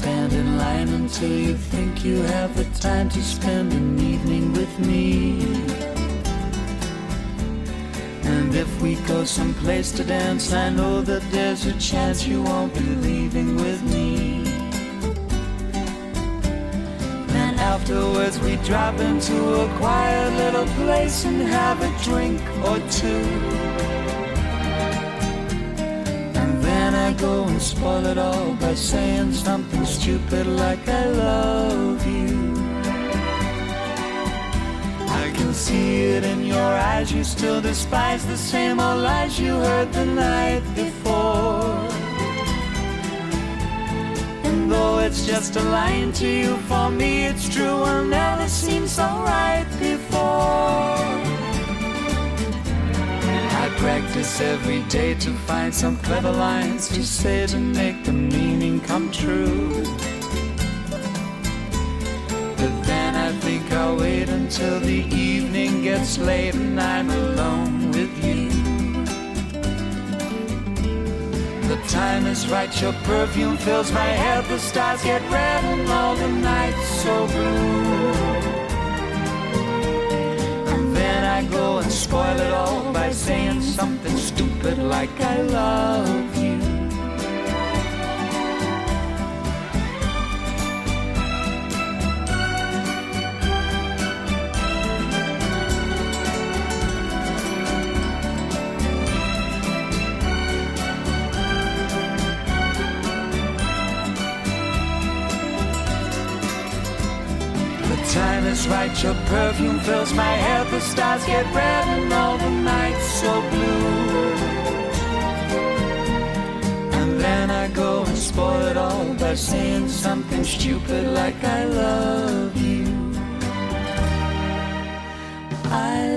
stand in line until you think you have the time to spend an evening with me. And if we go someplace to dance, I know that there's a chance you won't be leaving with me. Then afterwards we drop into a quiet little place and have a drink or two. I go and spoil it all by saying something stupid like I love you. I can see it in your eyes, you still despise the same old lies you heard the night before. And though it's just a line to you, for me it's true, will never seem so right before. I practice every day to find some clever lines to say to make the meaning come true. But then I think I'll wait until the evening gets late and I'm alone with you. The time is right, your perfume fills my head, the stars get red and all the nights so blue. I go and spoil it all by saying something stupid like I love you. Time is right, your perfume fills my head, the stars get red and all the nights so blue. And then I go and spoil it all by saying something stupid like I love you. I